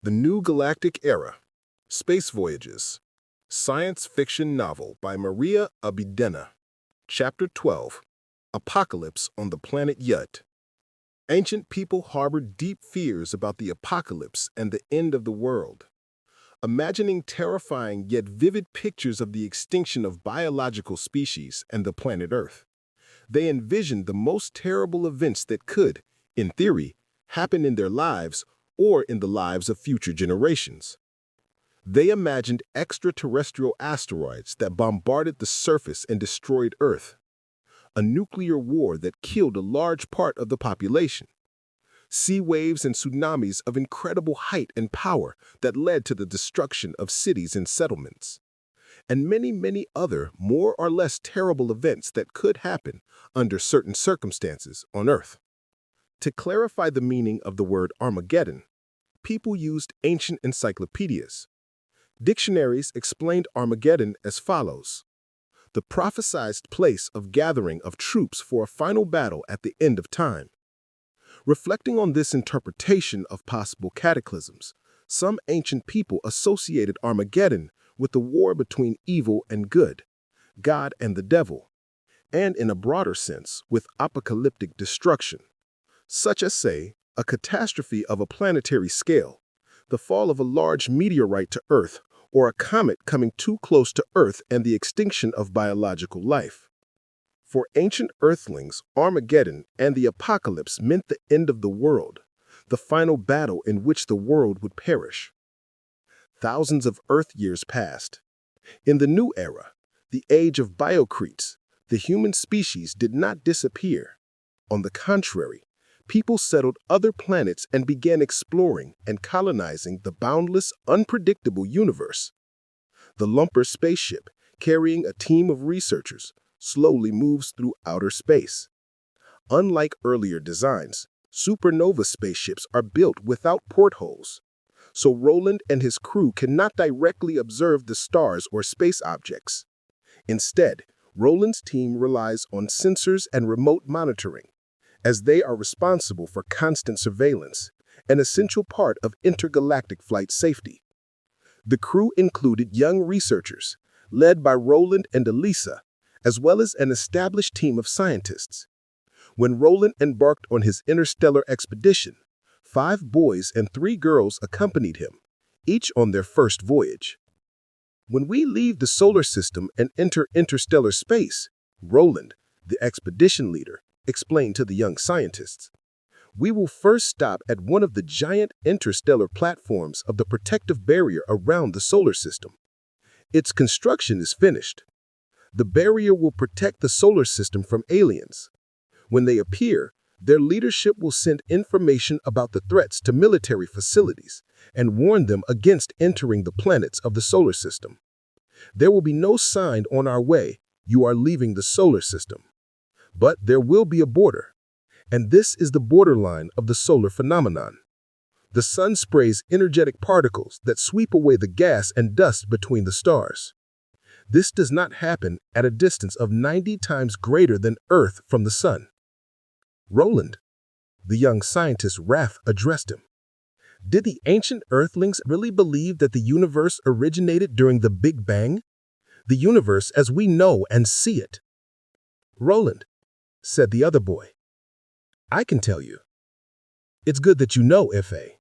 The New Galactic Era, Space Voyages, Science Fiction Novel by Mariia Obydenna. Chapter 12, Apocalypse on the Planet Yut. Ancient people harbored deep fears about the apocalypse and the end of the world. Imagining terrifying yet vivid pictures of the extinction of biological species and the planet Earth, they envisioned the most terrible events that could, in theory, happen in their lives or in the lives of future generations. They imagined extraterrestrial asteroids that bombarded the surface and destroyed Earth, a nuclear war that killed a large part of the population, sea waves and tsunamis of incredible height and power that led to the destruction of cities and settlements, and many, many other more or less terrible events that could happen under certain circumstances on Earth. To clarify the meaning of the word Armageddon, people used ancient encyclopedias. Dictionaries explained Armageddon as follows: the prophesied place of gathering of troops for a final battle at the end of time. Reflecting on this interpretation of possible cataclysms, some ancient people associated Armageddon with the war between evil and good, God and the devil, and in a broader sense with apocalyptic destruction, such as, say, a catastrophe of a planetary scale, the fall of a large meteorite to Earth, or a comet coming too close to Earth and the extinction of biological life. For ancient Earthlings, Armageddon and the apocalypse meant the end of the world, the final battle in which the world would perish. Thousands of Earth years passed. In the new era, the age of Biocrits, the human species did not disappear. On the contrary, people settled other planets and began exploring and colonizing the boundless, unpredictable universe. The Lumper spaceship, carrying a team of researchers, slowly moves through outer space. Unlike earlier designs, supernova spaceships are built without portholes, so Roland and his crew cannot directly observe the stars or space objects. Instead, Roland's team relies on sensors and remote monitoring, as they are responsible for constant surveillance, an essential part of intergalactic flight safety. The crew included young researchers, led by Roland and Elisa, as well as an established team of scientists. When Roland embarked on his interstellar expedition, 5 boys and 3 girls accompanied him, each on their first voyage. When we leave the solar system and enter interstellar space, Roland, the expedition leader, explained to the young scientists, we will first stop at one of the giant interstellar platforms of the protective barrier around the solar system. Its construction is finished. The barrier will protect the solar system from aliens. When they appear, their leadership will send information about the threats to military facilities and warn them against entering the planets of the solar system. There will be no sign on our way, "You are leaving the solar system." But there will be a border, and this is the borderline of the solar phenomenon. The sun sprays energetic particles that sweep away the gas and dust between the stars. This does not happen at a distance of 90 times greater than Earth from the sun. Roland, the young scientist's wrath addressed him. Did the ancient Earthlings really believe that the universe originated during the Big Bang? The universe as we know and see it? Roland, said the other boy, I can tell you. It's good that you know, F.A.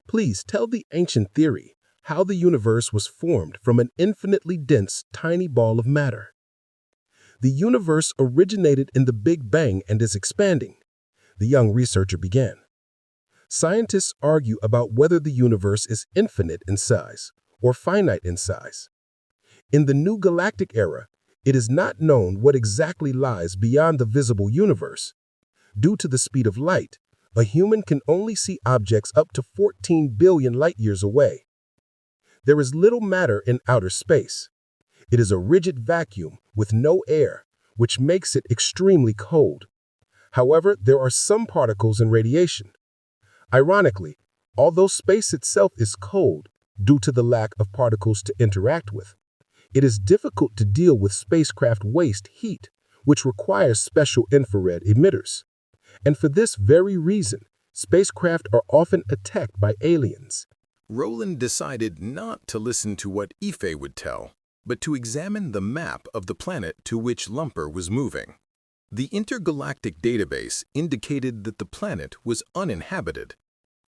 Please tell the ancient theory how the universe was formed from an infinitely dense, tiny ball of matter. The universe originated in the Big Bang and is expanding, the young researcher began. Scientists argue about whether the universe is infinite in size or finite in size. In the New Galactic Era, it is not known what exactly lies beyond the visible universe. Due to the speed of light, a human can only see objects up to 14 billion light-years away. There is little matter in outer space. It is a rigid vacuum with no air, which makes it extremely cold. However, there are some particles and radiation. Ironically, although space itself is cold due to the lack of particles to interact with, it is difficult to deal with spacecraft waste heat, which requires special infrared emitters. And for this very reason, spacecraft are often attacked by aliens. Roland decided not to listen to what Ife would tell, but to examine the map of the planet to which Lumper was moving. The intergalactic database indicated that the planet was uninhabited.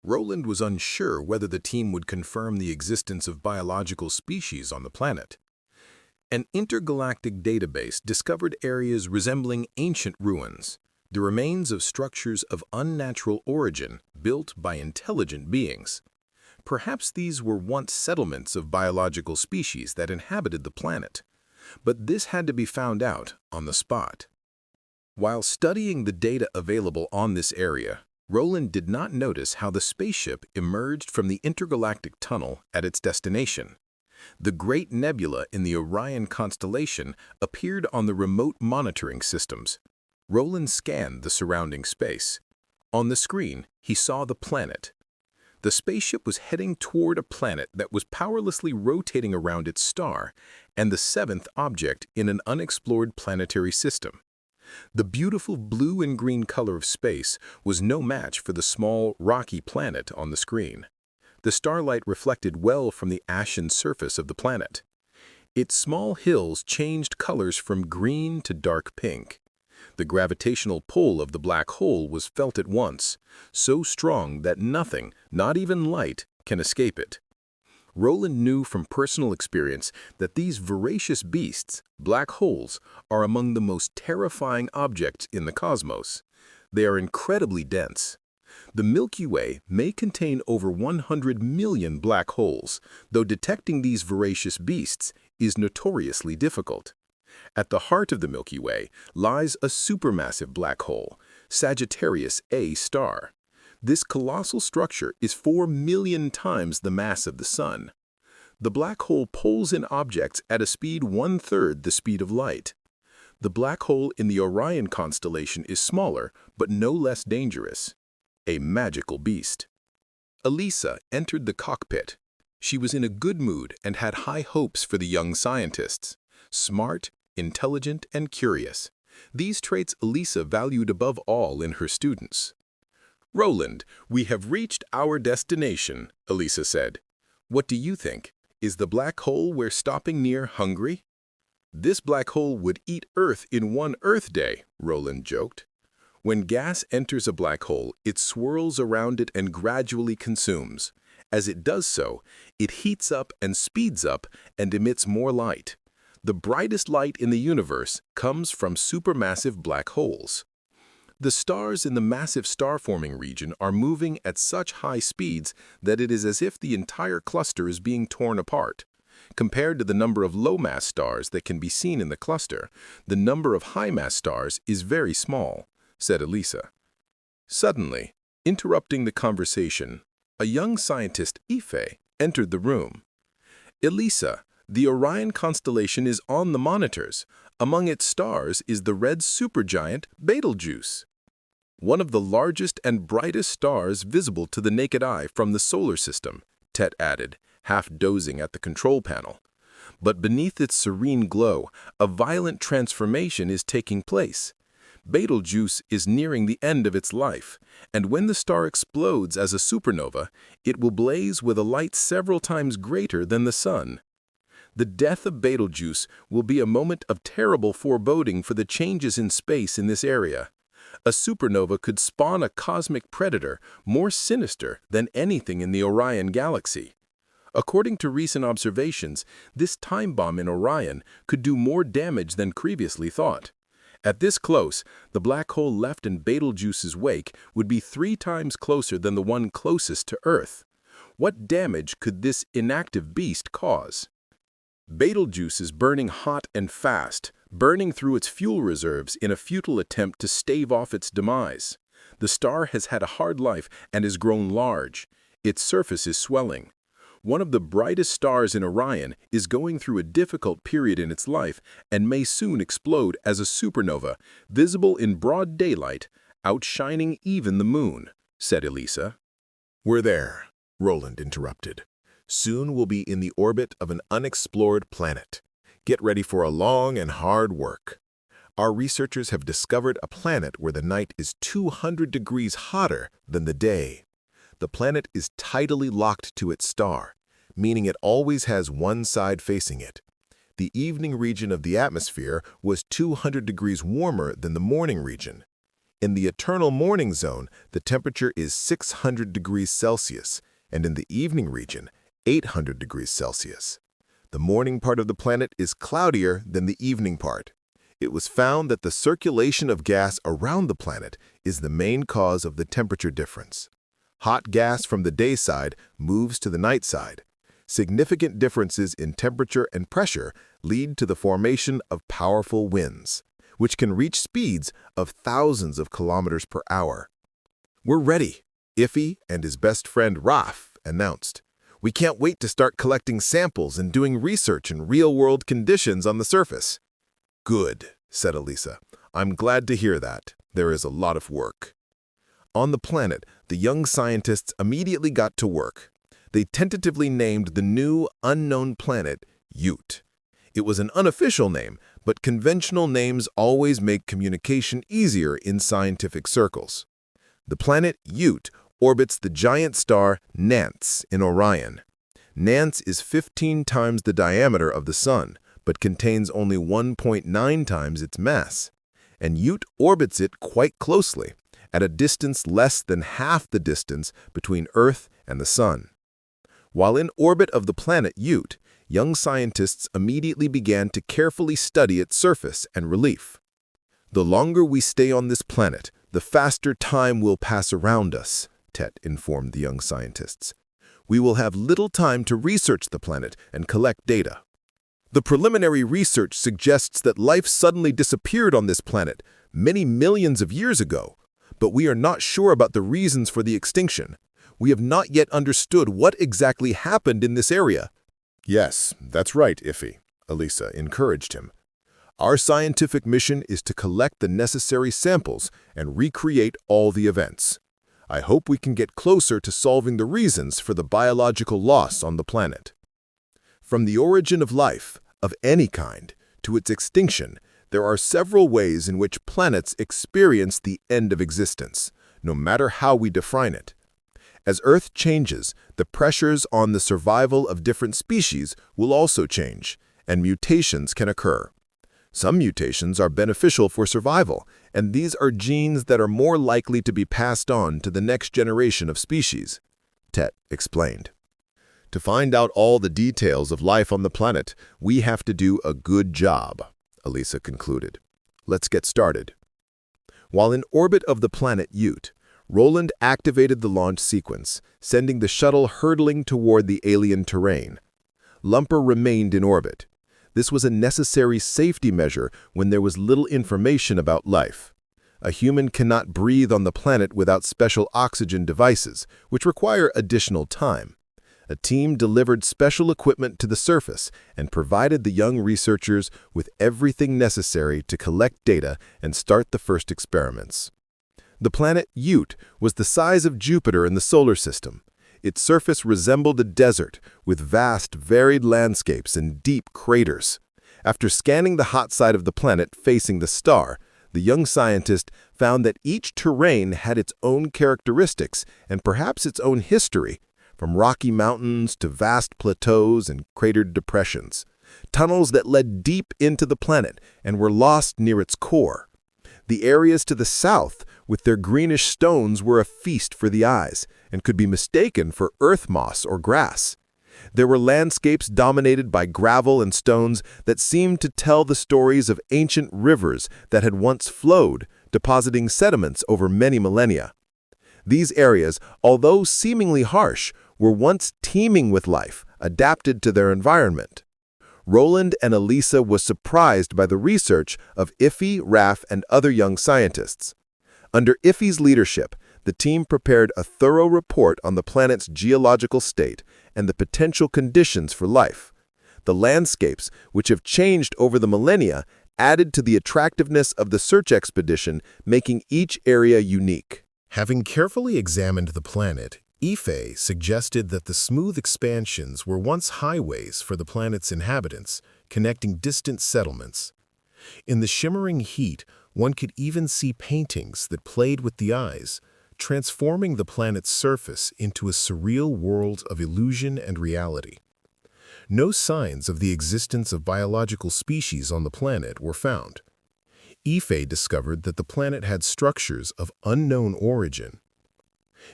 Roland was unsure whether the team would confirm the existence of biological species on the planet. An intergalactic database discovered areas resembling ancient ruins, the remains of structures of unnatural origin built by intelligent beings. Perhaps these were once settlements of biological species that inhabited the planet, but this had to be found out on the spot. While studying the data available on this area, Roland did not notice how the spaceship emerged from the intergalactic tunnel at its destination. The Great Nebula in the Orion constellation appeared on the remote monitoring systems. Roland scanned the surrounding space. On the screen, he saw the planet. The spaceship was heading toward a planet that was powerlessly rotating around its star, and the seventh object in an unexplored planetary system. The beautiful blue and green color of space was no match for the small, rocky planet on the screen. The starlight reflected well from the ashen surface of the planet. Its small hills changed colors from green to dark pink. The gravitational pull of the black hole was felt at once, so strong that nothing, not even light, can escape it. Roland knew from personal experience that these voracious beasts, black holes, are among the most terrifying objects in the cosmos. They are incredibly dense. The Milky Way may contain over 100 million black holes, though detecting these voracious beasts is notoriously difficult. At the heart of the Milky Way lies a supermassive black hole, Sagittarius A star. This colossal structure is 4 million times the mass of the Sun. The black hole pulls in objects at a speed 1/3 the speed of light. The black hole in the Orion constellation is smaller, but no less dangerous. A magical beast. Elisa entered the cockpit. She was in a good mood and had high hopes for the young scientists. Smart, intelligent, and curious. These traits Elisa valued above all in her students. "Roland, we have reached our destination," Elisa said. "What do you think? Is the black hole we're stopping near hungry?" "This black hole would eat Earth in one Earth day," Roland joked. When gas enters a black hole, it swirls around it and gradually consumes. As it does so, it heats up and speeds up and emits more light. The brightest light in the universe comes from supermassive black holes. The stars in the massive star-forming region are moving at such high speeds that it is as if the entire cluster is being torn apart. Compared to the number of low-mass stars that can be seen in the cluster, the number of high-mass stars is very small, said Elisa. Suddenly, interrupting the conversation, a young scientist, Ife, entered the room. "Elisa, the Orion constellation is on the monitors. Among its stars is the red supergiant Betelgeuse, one of the largest and brightest stars visible to the naked eye from the solar system," Tet added, half dozing at the control panel. "But beneath its serene glow, a violent transformation is taking place. Betelgeuse is nearing the end of its life, and when the star explodes as a supernova, it will blaze with a light several times greater than the Sun. The death of Betelgeuse will be a moment of terrible foreboding for the changes in space in this area. A supernova could spawn a cosmic predator more sinister than anything in the Orion galaxy. According to recent observations, this time bomb in Orion could do more damage than previously thought. At this close, the black hole left in Betelgeuse's wake would be 3 times closer than the one closest to Earth. What damage could this inactive beast cause?" "Betelgeuse is burning hot and fast, burning through its fuel reserves in a futile attempt to stave off its demise. The star has had a hard life and has grown large. Its surface is swelling. One of the brightest stars in Orion is going through a difficult period in its life and may soon explode as a supernova, visible in broad daylight, outshining even the moon," said Elisa. "We're there," Roland interrupted. "Soon we'll be in the orbit of an unexplored planet. Get ready for a long and hard work. Our researchers have discovered a planet where the night is 200 degrees hotter than the day. the planet is tidally locked to its star, meaning it always has one side facing it. The evening region of the atmosphere was 200 degrees warmer than the morning region. In the eternal morning zone, the temperature is 600 degrees Celsius, and in the evening region, 800 degrees Celsius. The morning part of the planet is cloudier than the evening part. It was found that the circulation of gas around the planet is the main cause of the temperature difference. Hot gas from the day side moves to the night side. Significant differences in temperature and pressure lead to the formation of powerful winds, which can reach speeds of thousands of kilometers per hour. "We're ready," Iffy and his best friend Raf announced. "We can't wait to start collecting samples and doing research in real-world conditions on the surface." "Good," said Elisa. "I'm glad to hear that. There is a lot of work." On the planet, the young scientists immediately got to work. They tentatively named the new, unknown planet Ute. It was an unofficial name, but conventional names always make communication easier in scientific circles. The planet Ute orbits the giant star Nance in Orion. Nance is 15 times the diameter of the Sun, but contains only 1.9 times its mass. And Ute orbits it quite closely, at a distance less than half the distance between Earth and the Sun. While in orbit of the planet Ute, young scientists immediately began to carefully study its surface and relief. "The longer we stay on this planet, the faster time will pass around us," Tet informed the young scientists. "We will have little time to research the planet and collect data. The preliminary research suggests that life suddenly disappeared on this planet many millions of years ago, but we are not sure about the reasons for the extinction. We have not yet understood what exactly happened in this area." "Yes, that's right, Iffy," Elisa encouraged him. "Our scientific mission is to collect the necessary samples and recreate all the events. I hope we can get closer to solving the reasons for the biological loss on the planet." From the origin of life, of any kind, to its extinction, there are several ways in which planets experience the end of existence, no matter how we define it. As Earth changes, the pressures on the survival of different species will also change, and mutations can occur. Some mutations are beneficial for survival, and these are genes that are more likely to be passed on to the next generation of species, Tet explained. "To find out all the details of life on the planet, we have to do a good job," Elisa concluded. "Let's get started." While in orbit of the planet Ute, Roland activated the launch sequence, sending the shuttle hurtling toward the alien terrain. Lumper remained in orbit. This was a necessary safety measure when there was little information about life. A human cannot breathe on the planet without special oxygen devices, which require additional time. A team delivered special equipment to the surface and provided the young researchers with everything necessary to collect data and start the first experiments. The planet Ute was the size of Jupiter in the solar system. Its surface resembled a desert with vast, varied landscapes and deep craters. After scanning the hot side of the planet facing the star, the young scientist found that each terrain had its own characteristics and perhaps its own history, from rocky mountains to vast plateaus and cratered depressions, tunnels that led deep into the planet and were lost near its core. The areas to the south, with their greenish stones, were a feast for the eyes and could be mistaken for earth moss or grass. There were landscapes dominated by gravel and stones that seemed to tell the stories of ancient rivers that had once flowed, depositing sediments over many millennia. These areas, although seemingly harsh, were once teeming with life, adapted to their environment. Roland and Elisa were surprised by the research of Iffy, Raf, and other young scientists. Under Iffy's leadership, the team prepared a thorough report on the planet's geological state and the potential conditions for life. The landscapes, which have changed over the millennia, added to the attractiveness of the search expedition, making each area unique. Having carefully examined the planet, Ife suggested that the smooth expansions were once highways for the planet's inhabitants, connecting distant settlements. In the shimmering heat, one could even see paintings that played with the eyes, transforming the planet's surface into a surreal world of illusion and reality. No signs of the existence of biological species on the planet were found. Ife discovered that the planet had structures of unknown origin.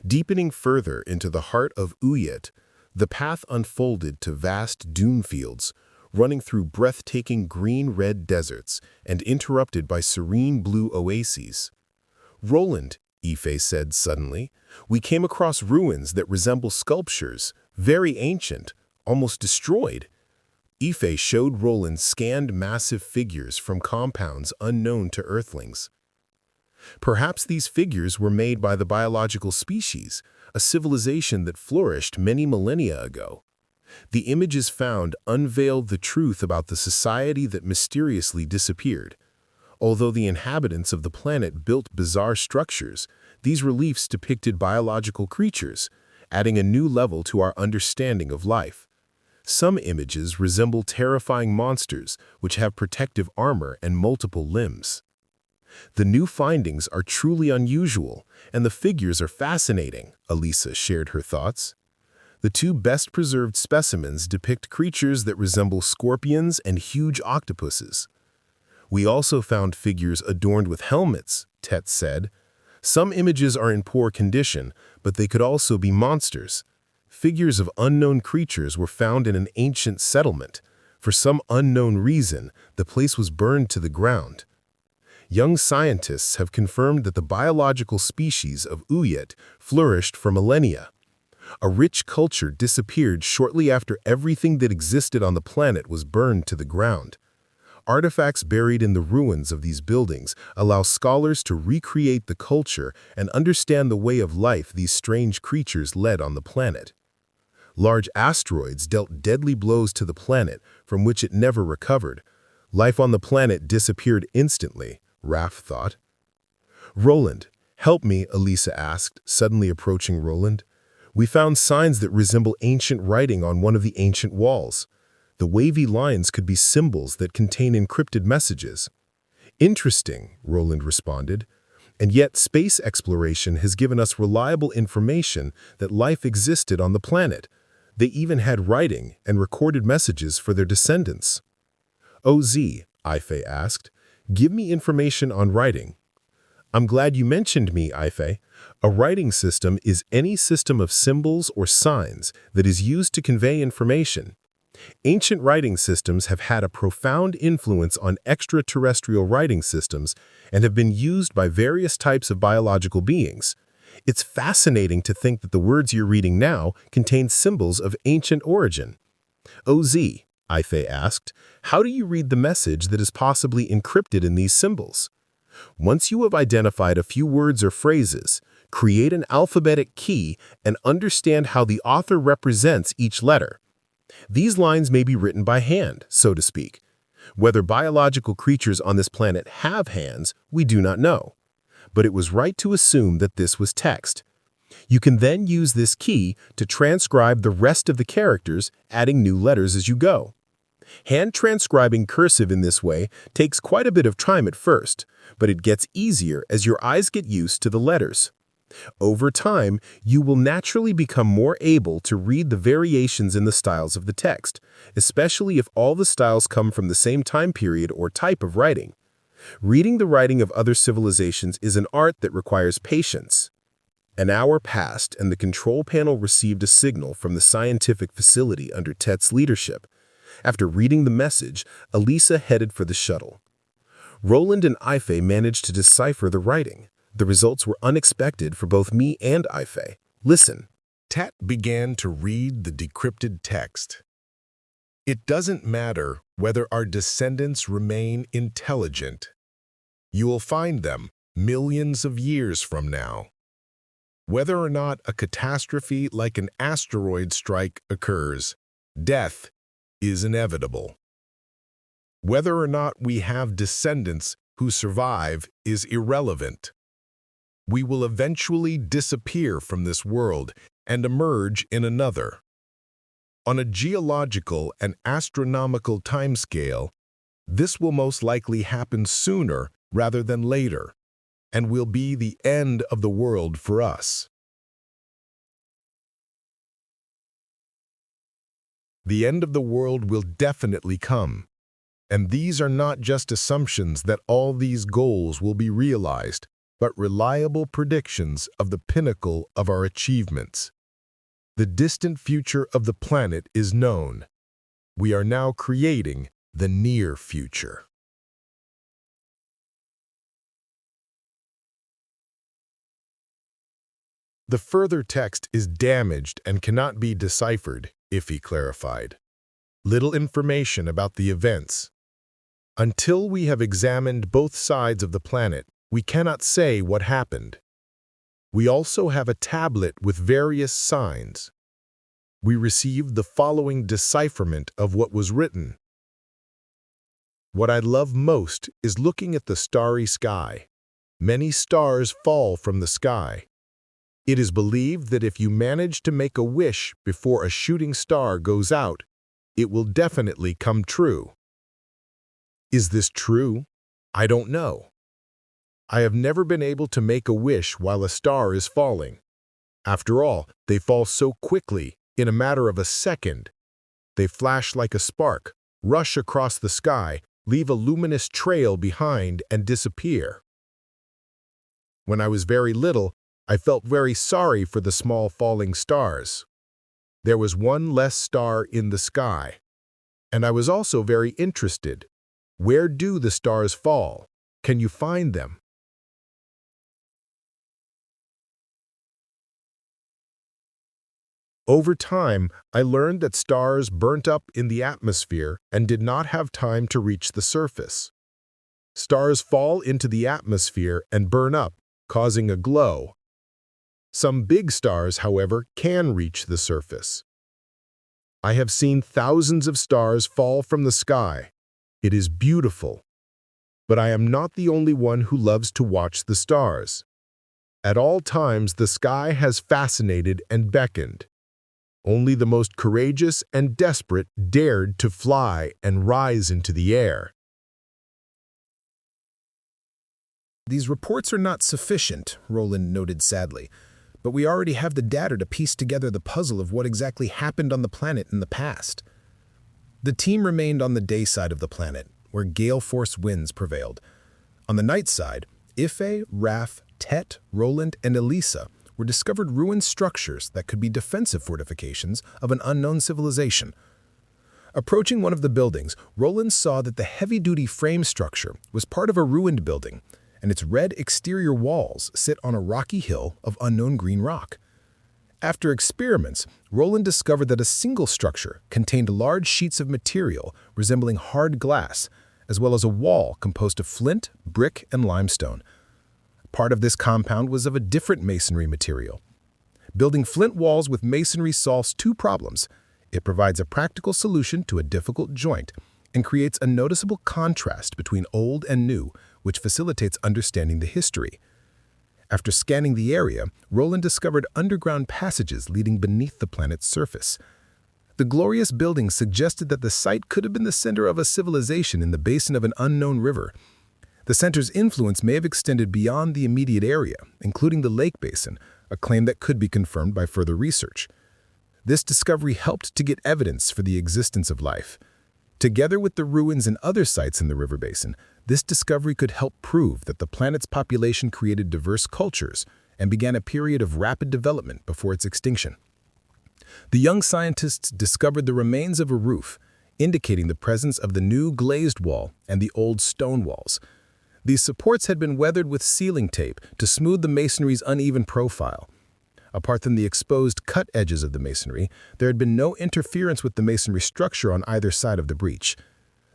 Deepening further into the heart of Uyet, the path unfolded to vast dune fields, running through breathtaking green-red deserts and interrupted by serene blue oases. "Roland," Ife said suddenly, "we came across ruins that resemble sculptures, very ancient, almost destroyed." Ife showed Roland scanned massive figures from compounds unknown to Earthlings. Perhaps these figures were made by the biological species, a civilization that flourished many millennia ago. The images found unveiled the truth about the society that mysteriously disappeared. Although the inhabitants of the planet built bizarre structures, these reliefs depicted biological creatures, adding a new level to our understanding of life. Some images resemble terrifying monsters which have protective armor and multiple limbs. "The new findings are truly unusual, and the figures are fascinating," Elisa shared her thoughts. "The two best-preserved specimens depict creatures that resemble scorpions and huge octopuses." "We also found figures adorned with helmets," Tet said. "Some images are in poor condition, but they could also be monsters." Figures of unknown creatures were found in an ancient settlement. For some unknown reason, the place was burned to the ground. Young scientists have confirmed that the biological species of Uyet flourished for millennia. A rich culture disappeared shortly after everything that existed on the planet was burned to the ground. Artifacts buried in the ruins of these buildings allow scholars to recreate the culture and understand the way of life these strange creatures led on the planet. Large asteroids dealt deadly blows to the planet, from which it never recovered. Life on the planet disappeared instantly, Raph thought. "Roland, help me," Elisa asked, suddenly approaching Roland. "We found signs that resemble ancient writing on one of the ancient walls. The wavy lines could be symbols that contain encrypted messages." "Interesting," Roland responded. "And yet space exploration has given us reliable information that life existed on the planet. They even had writing and recorded messages for their descendants." "OZ," Ife asked, "give me information on writing." "I'm glad you mentioned me, Ife. A writing system is any system of symbols or signs that is used to convey information. Ancient writing systems have had a profound influence on extraterrestrial writing systems and have been used by various types of biological beings. It's fascinating to think that the words you're reading now contain symbols of ancient origin." "OZ," Ife asked, "how do you read the message that is possibly encrypted in these symbols?" "Once you have identified a few words or phrases, create an alphabetic key and understand how the author represents each letter. These lines may be written by hand, so to speak. Whether biological creatures on this planet have hands, we do not know. But it was right to assume that this was text. You can then use this key to transcribe the rest of the characters, adding new letters as you go. Hand transcribing cursive in this way takes quite a bit of time at first, but it gets easier as your eyes get used to the letters. Over time, you will naturally become more able to read the variations in the styles of the text, especially if all the styles come from the same time period or type of writing. Reading the writing of other civilizations is an art that requires patience." An hour passed, and the control panel received a signal from the scientific facility under Tet's leadership. After reading the message, Elisa headed for the shuttle. Roland and Ife managed to decipher the writing. The results were unexpected for both me and Ife. "Listen." Tet began to read the decrypted text. "It doesn't matter whether our descendants remain intelligent. You will find them millions of years from now. Whether or not a catastrophe like an asteroid strike occurs, death is inevitable. Whether or not we have descendants who survive is irrelevant. We will eventually disappear from this world and emerge in another. On a geological and astronomical timescale, this will most likely happen sooner rather than later. and will be the end of the world for us. The end of the world will definitely come, and these are not just assumptions that all these goals will be realized, but reliable predictions of the pinnacle of our achievements. The distant future of the planet is known. We are now creating the near future. The further text is damaged and cannot be deciphered, if he clarified. Little information about the events. Until we have examined both sides of the planet, we cannot say what happened. We also have a tablet with various signs. We received the following decipherment of what was written. What I love most is looking at the starry sky. Many stars fall from the sky. It is believed that if you manage to make a wish before a shooting star goes out, it will definitely come true. Is this true? I don't know. I have never been able to make a wish while a star is falling. After all, they fall so quickly, in a matter of a second. They flash like a spark, rush across the sky, leave a luminous trail behind, and disappear. When I was very little, I felt very sorry for the small falling stars. There was one less star in the sky. And I was also very interested. Where do the stars fall? Can you find them? Over time, I learned that stars burnt up in the atmosphere and did not have time to reach the surface. Stars fall into the atmosphere and burn up, causing a glow. Some big stars, however, can reach the surface. I have seen thousands of stars fall from the sky. It is beautiful. But I am not the only one who loves to watch the stars. At all times, the sky has fascinated and beckoned. Only the most courageous and desperate dared to fly and rise into the air. These reports are not sufficient, Roland noted sadly, but we already have the data to piece together the puzzle of what exactly happened on the planet in the past. The team remained on the day side of the planet, where gale force winds prevailed. On the night side, Ife, Raf, Tet, Roland, and Elisa were discovered ruined structures that could be defensive fortifications of an unknown civilization. Approaching one of the buildings, Roland saw that the heavy-duty frame structure was part of a ruined building, and its red exterior walls sit on a rocky hill of unknown green rock. After experiments, Roland discovered that a single structure contained large sheets of material resembling hard glass, as well as a wall composed of flint, brick, and limestone. Part of this compound was of a different masonry material. Building flint walls with masonry solves two problems. It provides a practical solution to a difficult joint and creates a noticeable contrast between old and new, which facilitates understanding the history. After scanning the area, Roland discovered underground passages leading beneath the planet's surface. The glorious buildings suggested that the site could have been the center of a civilization in the basin of an unknown river. The center's influence may have extended beyond the immediate area, including the lake basin, a claim that could be confirmed by further research. This discovery helped to get evidence for the existence of life. Together with the ruins and other sites in the river basin, this discovery could help prove that the planet's population created diverse cultures and began a period of rapid development before its extinction. The young scientists discovered the remains of a roof, indicating the presence of the new glazed wall and the old stone walls. These supports had been weathered with sealing tape to smooth the masonry's uneven profile. Apart from the exposed cut edges of the masonry, there had been no interference with the masonry structure on either side of the breach.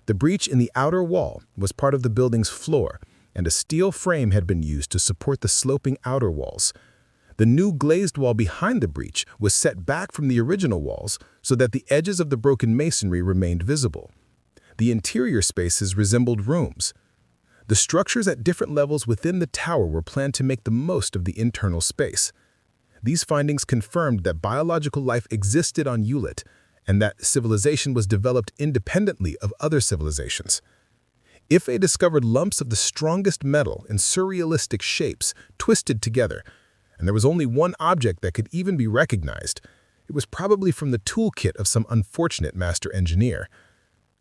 The breach in the outer wall was part of the building's floor, and a steel frame had been used to support the sloping outer walls. The new glazed wall behind the breach was set back from the original walls so that the edges of the broken masonry remained visible. The interior spaces resembled rooms. The structures at different levels within the tower were planned to make the most of the internal space. These findings confirmed that biological life existed on Hewlett and that civilization was developed independently of other civilizations. Ife discovered lumps of the strongest metal in surrealistic shapes twisted together, and there was only one object that could even be recognized. It was probably from the toolkit of some unfortunate master engineer.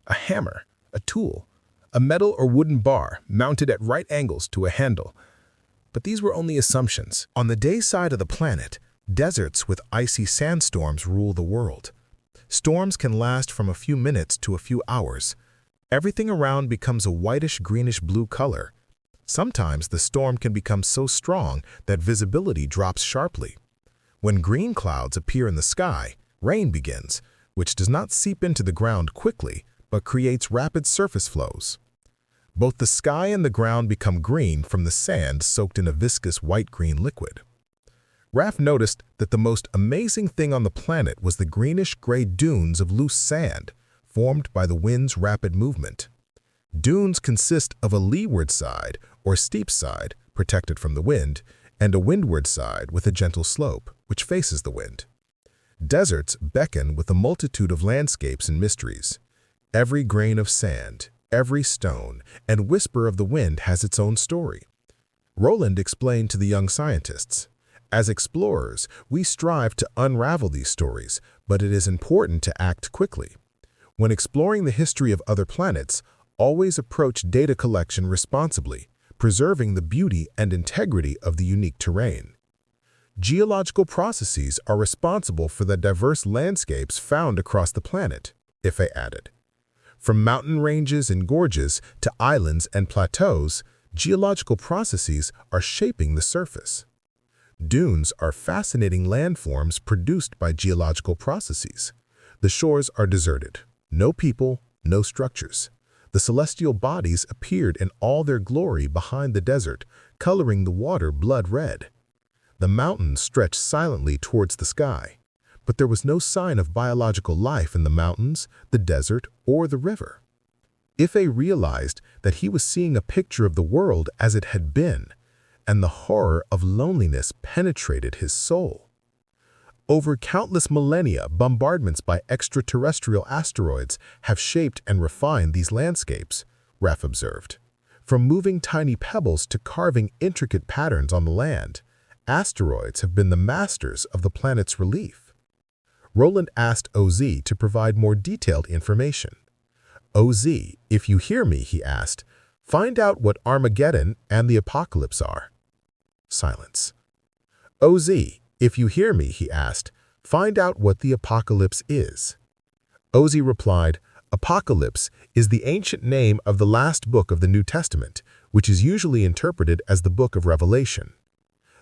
A hammer, a tool, a metal or wooden bar mounted at right angles to a handle. But these were only assumptions. On the day side of the planet, deserts with icy sandstorms rule the world. Storms can last from a few minutes to a few hours. Everything around becomes a whitish-greenish-blue color. Sometimes the storm can become so strong that visibility drops sharply. When green clouds appear in the sky, rain begins, which does not seep into the ground quickly, but creates rapid surface flows. Both the sky and the ground become green from the sand soaked in a viscous white-green liquid. Raph noticed that the most amazing thing on the planet was the greenish-gray dunes of loose sand, formed by the wind's rapid movement. Dunes consist of a leeward side, or steep side, protected from the wind, and a windward side with a gentle slope, which faces the wind. Deserts beckon with a multitude of landscapes and mysteries. Every grain of sand, every stone, and whisper of the wind has its own story. Roland explained to the young scientists, "As explorers, we strive to unravel these stories, but it is important to act quickly. When exploring the history of other planets, always approach data collection responsibly, preserving the beauty and integrity of the unique terrain. Geological processes are responsible for the diverse landscapes found across the planet," Ife added. From mountain ranges and gorges to islands and plateaus, geological processes are shaping the surface. Dunes are fascinating landforms produced by geological processes. The shores are deserted. No people, no structures. The celestial bodies appeared in all their glory behind the desert, coloring the water blood red. The mountains stretched silently towards the sky, but there was no sign of biological life in the mountains, the desert, or the river. Ife realized that he was seeing a picture of the world as it had been, and the horror of loneliness penetrated his soul. Over countless millennia, bombardments by extraterrestrial asteroids have shaped and refined these landscapes, Raph observed. From moving tiny pebbles to carving intricate patterns on the land, asteroids have been the masters of the planet's relief. Roland asked OZ to provide more detailed information. "OZ, if you hear me," he asked, "find out what Armageddon and the apocalypse are." Silence. "OZ, if you hear me," he asked, "find out what the apocalypse is." OZ replied, "Apocalypse is the ancient name of the last book of the New Testament, which is usually interpreted as the book of Revelation.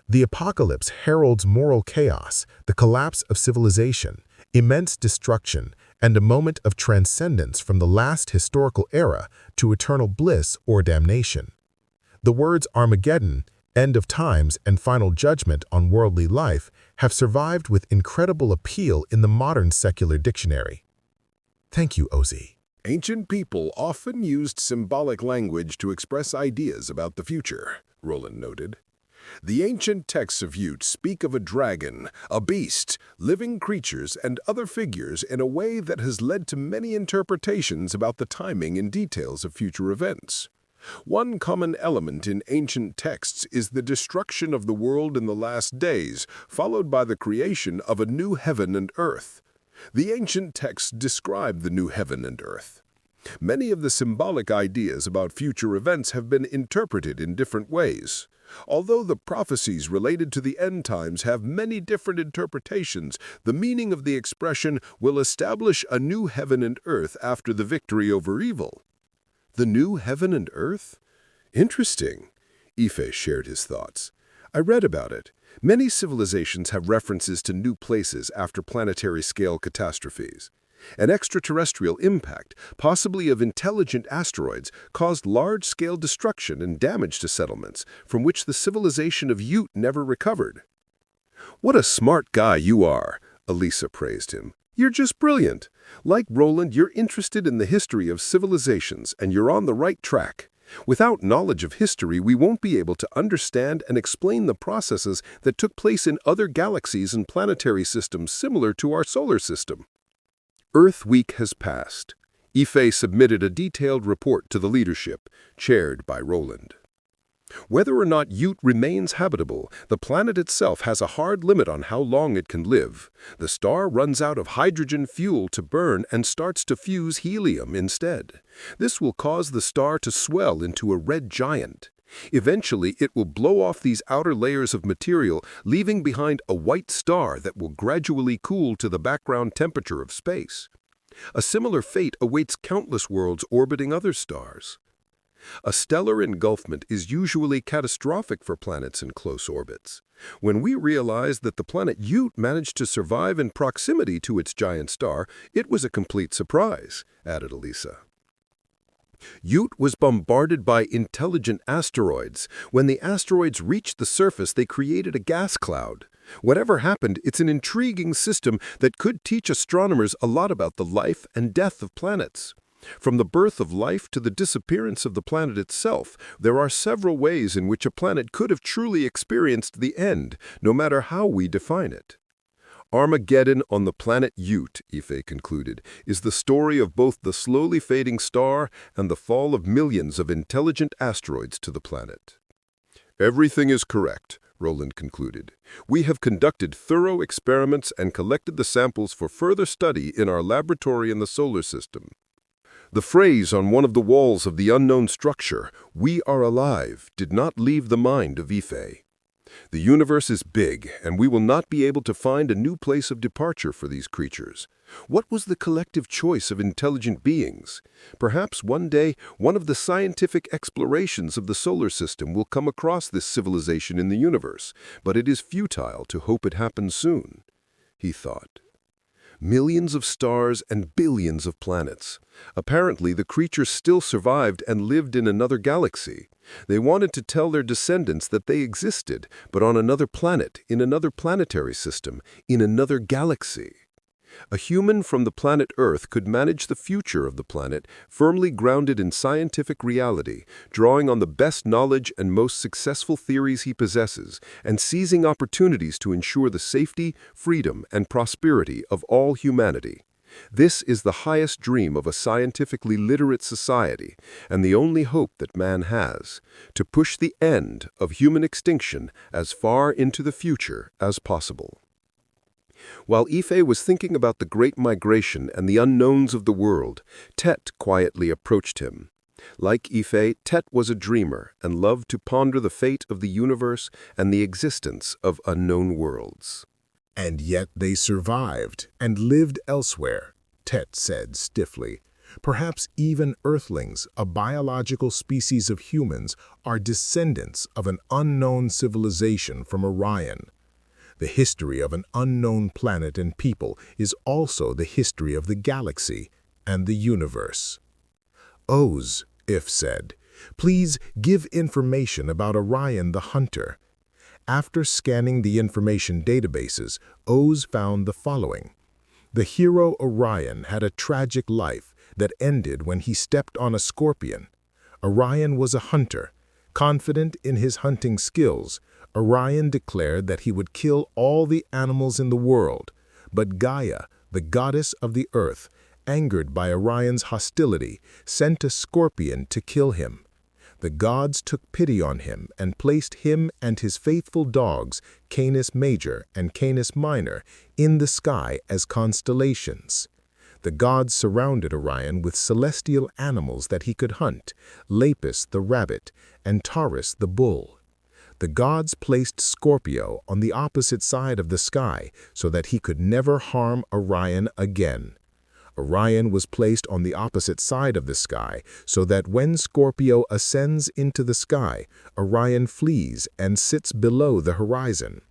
The apocalypse heralds moral chaos, the collapse of civilization, immense destruction, and a moment of transcendence from the last historical era to eternal bliss or damnation. The words Armageddon, end of times, and final judgment on worldly life have survived with incredible appeal in the modern secular dictionary." Thank you, OZ. Ancient people often used symbolic language to express ideas about the future, Roland noted. The ancient texts of Ute speak of a dragon, a beast, living creatures, and other figures in a way that has led to many interpretations about the timing and details of future events. One common element in ancient texts is the destruction of the world in the last days, followed by the creation of a new heaven and earth. The ancient texts describe the new heaven and earth. Many of the symbolic ideas about future events have been interpreted in different ways. Although the prophecies related to the end times have many different interpretations, the meaning of the expression will establish a new heaven and earth after the victory over evil. The new heaven and earth? Interesting. Ife shared his thoughts. I read about it. Many civilizations have references to new places after planetary-scale catastrophes. An extraterrestrial impact, possibly of intelligent asteroids, caused large-scale destruction and damage to settlements, from which the civilization of Ute never recovered. "What a smart guy you are," Elisa praised him. "You're just brilliant. Like Roland, you're interested in the history of civilizations, and you're on the right track. Without knowledge of history, we won't be able to understand and explain the processes that took place in other galaxies and planetary systems similar to our solar system." Earth Week has passed. Ife submitted a detailed report to the leadership, chaired by Roland. Whether or not Ute remains habitable, the planet itself has a hard limit on how long it can live. The star runs out of hydrogen fuel to burn and starts to fuse helium instead. This will cause the star to swell into a red giant. Eventually, it will blow off these outer layers of material, leaving behind a white star that will gradually cool to the background temperature of space. A similar fate awaits countless worlds orbiting other stars. A stellar engulfment is usually catastrophic for planets in close orbits. When we realized that the planet Ute managed to survive in proximity to its giant star, it was a complete surprise, added Elisa. Ute was bombarded by intelligent asteroids. When the asteroids reached the surface, they created a gas cloud. Whatever happened, it's an intriguing system that could teach astronomers a lot about the life and death of planets. From the birth of life to the disappearance of the planet itself, there are several ways in which a planet could have truly experienced the end, no matter how we define it. Armageddon on the planet Ute, Ife concluded, is the story of both the slowly fading star and the fall of millions of intelligent asteroids to the planet. Everything is correct, Roland concluded. We have conducted thorough experiments and collected the samples for further study in our laboratory in the solar system. The phrase on one of the walls of the unknown structure, "We are alive," did not leave the mind of Ife. The universe is big, and we will not be able to find a new place of departure for these creatures. What was the collective choice of intelligent beings? Perhaps one day, one of the scientific explorations of the solar system will come across this civilization in the universe, but it is futile to hope it happens soon, he thought. Millions of stars and billions of planets. Apparently, the creatures still survived and lived in another galaxy. They wanted to tell their descendants that they existed, but on another planet, in another planetary system, in another galaxy. A human from the planet Earth could manage the future of the planet, firmly grounded in scientific reality, drawing on the best knowledge and most successful theories he possesses, and seizing opportunities to ensure the safety, freedom, and prosperity of all humanity. This is the highest dream of a scientifically literate society, and the only hope that man has, to push the end of human extinction as far into the future as possible. While Ife was thinking about the Great Migration and the unknowns of the world, Tet quietly approached him. Like Ife, Tet was a dreamer and loved to ponder the fate of the universe and the existence of unknown worlds. And yet they survived and lived elsewhere, Tet said stiffly. Perhaps even Earthlings, a biological species of humans, are descendants of an unknown civilization from Orion. The history of an unknown planet and people is also the history of the galaxy and the universe. Oz, If said, please give information about Orion the Hunter. After scanning the information databases, Oz found the following. The hero Orion had a tragic life that ended when he stepped on a scorpion. Orion was a hunter. Confident in his hunting skills, Orion declared that he would kill all the animals in the world, but Gaia, the goddess of the earth, angered by Orion's hostility, sent a scorpion to kill him. The gods took pity on him and placed him and his faithful dogs, Canis Major and Canis Minor, in the sky as constellations. The gods surrounded Orion with celestial animals that he could hunt, Lapis the rabbit and Taurus the bull. The gods placed Scorpio on the opposite side of the sky so that he could never harm Orion again. Orion was placed on the opposite side of the sky so that when Scorpio ascends into the sky, Orion flees and sits below the horizon.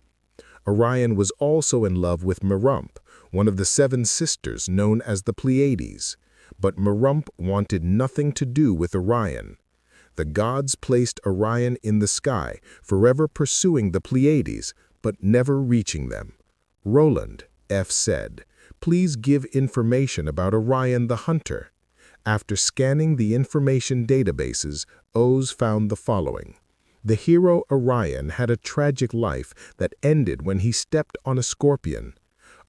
Orion was also in love with Merump, one of the 7 sisters known as the Pleiades, but Merump wanted nothing to do with Orion. The gods placed Orion in the sky, forever pursuing the Pleiades, but never reaching them. Roland, F said, please give information about Orion the Hunter. After scanning the information databases, Oz found the following. The hero Orion had a tragic life that ended when he stepped on a scorpion.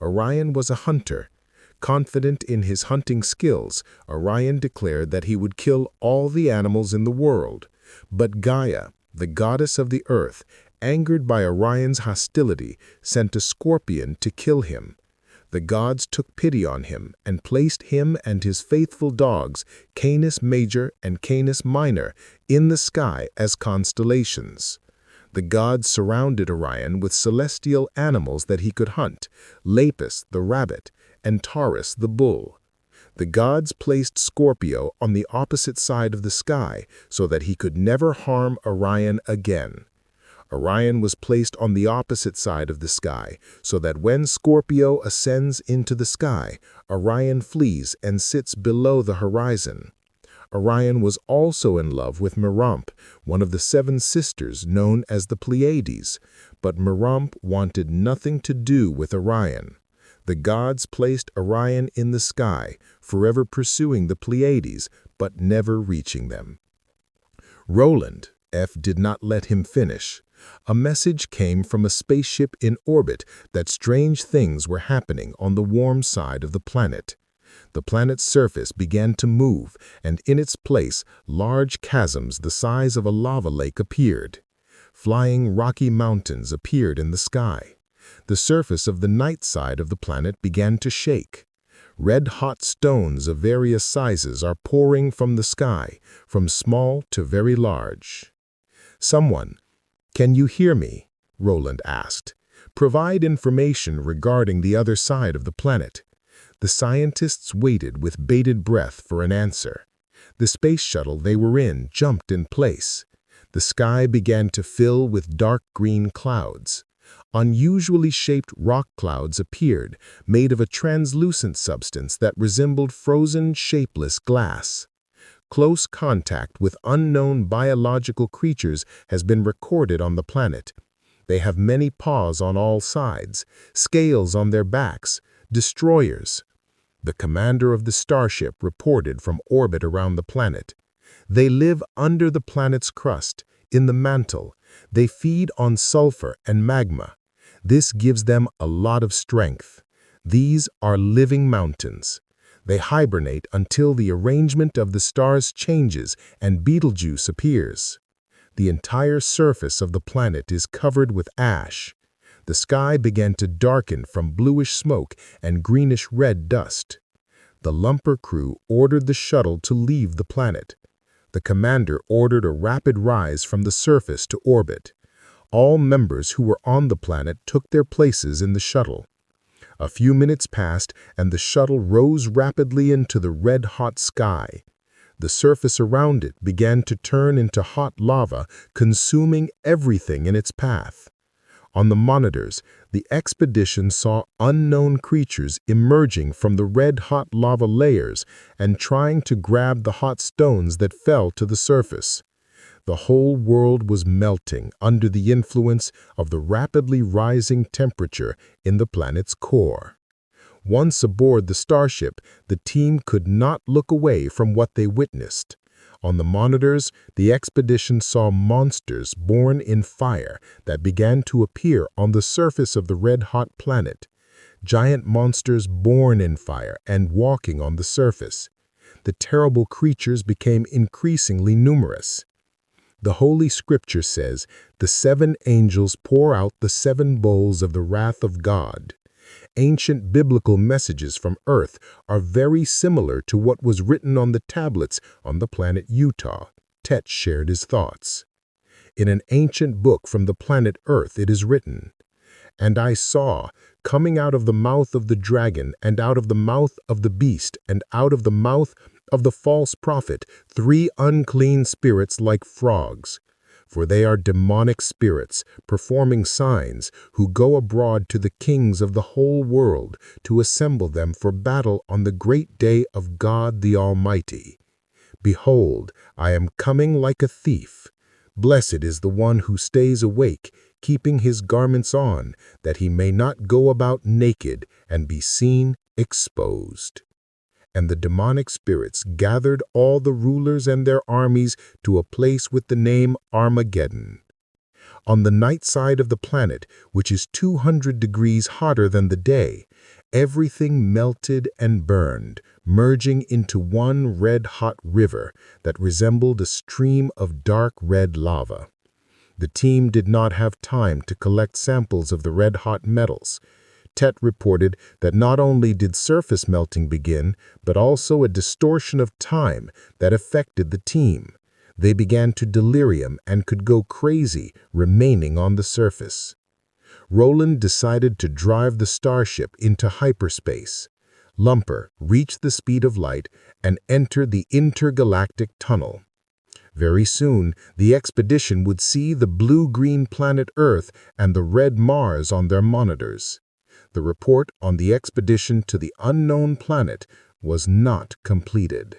Orion was a hunter. Confident in his hunting skills, Orion declared that he would kill all the animals in the world. But Gaia, the goddess of the earth, angered by Orion's hostility, sent a scorpion to kill him. The gods took pity on him and placed him and his faithful dogs, Canis Major and Canis Minor, in the sky as constellations. The gods surrounded Orion with celestial animals that he could hunt, Lapis the rabbit and Taurus the bull. The gods placed Scorpio on the opposite side of the sky so that he could never harm Orion again. Orion was placed on the opposite side of the sky, so that when Scorpio ascends into the sky, Orion flees and sits below the horizon. Orion was also in love with Merimp, one of the 7 sisters known as the Pleiades, but Merimp wanted nothing to do with Orion. The gods placed Orion in the sky, forever pursuing the Pleiades, but never reaching them. Roland, F did not let him finish. A message came from a spaceship in orbit that strange things were happening on the warm side of the planet. The planet's surface began to move, and in its place, large chasms the size of a lava lake appeared. Flying rocky mountains appeared in the sky. The surface of the night side of the planet began to shake. Red-hot stones of various sizes are pouring from the sky, from small to very large. "Someone, can you hear me?" Roland asked. "Provide information regarding the other side of the planet." The scientists waited with bated breath for an answer. The space shuttle they were in jumped in place. The sky began to fill with dark green clouds. Unusually shaped rock clouds appeared, made of a translucent substance that resembled frozen, shapeless glass. Close contact with unknown biological creatures has been recorded on the planet. They have many paws on all sides, scales on their backs, destroyers. The commander of the starship reported from orbit around the planet. They live under the planet's crust, in the mantle. They feed on sulfur and magma. This gives them a lot of strength. These are living mountains. They hibernate until the arrangement of the stars changes and Betelgeuse appears. The entire surface of the planet is covered with ash. The sky began to darken from bluish smoke and greenish-red dust. The lumper crew ordered the shuttle to leave the planet. The commander ordered a rapid rise from the surface to orbit. All members who were on the planet took their places in the shuttle. A few minutes passed, and the shuttle rose rapidly into the red-hot sky. The surface around it began to turn into hot lava, consuming everything in its path. On the monitors, the expedition saw unknown creatures emerging from the red-hot lava layers and trying to grab the hot stones that fell to the surface. The whole world was melting under the influence of the rapidly rising temperature in the planet's core. Once aboard the starship, the team could not look away from what they witnessed. On the monitors, the expedition saw monsters born in fire that began to appear on the surface of the red-hot planet. Giant monsters born in fire and walking on the surface. The terrible creatures became increasingly numerous. The Holy Scripture says, "The 7 angels pour out the 7 bowls of the wrath of God." Ancient biblical messages from Earth are very similar to what was written on the tablets on the planet Utah. Tet shared his thoughts. In an ancient book from the planet Earth it is written, "And I saw, coming out of the mouth of the dragon, and out of the mouth of the beast, and out of the mouth of the false prophet, 3 unclean spirits like frogs. For they are demonic spirits, performing signs, who go abroad to the kings of the whole world, to assemble them for battle on the great day of God the Almighty. Behold, I am coming like a thief. Blessed is the one who stays awake, keeping his garments on, that he may not go about naked and be seen exposed." And the demonic spirits gathered all the rulers and their armies to a place with the name Armageddon. On the night side of the planet, which is 200 degrees hotter than the day, everything melted and burned, merging into one red-hot river that resembled a stream of dark red lava. The team did not have time to collect samples of the red-hot metals. Tet reported that not only did surface melting begin, but also a distortion of time that affected the team. They began to delirium and could go crazy, remaining on the surface. Roland decided to drive the starship into hyperspace. Lumper reached the speed of light and entered the intergalactic tunnel. Very soon, the expedition would see the blue-green planet Earth and the red Mars on their monitors. The report on the expedition to the unknown planet was not completed.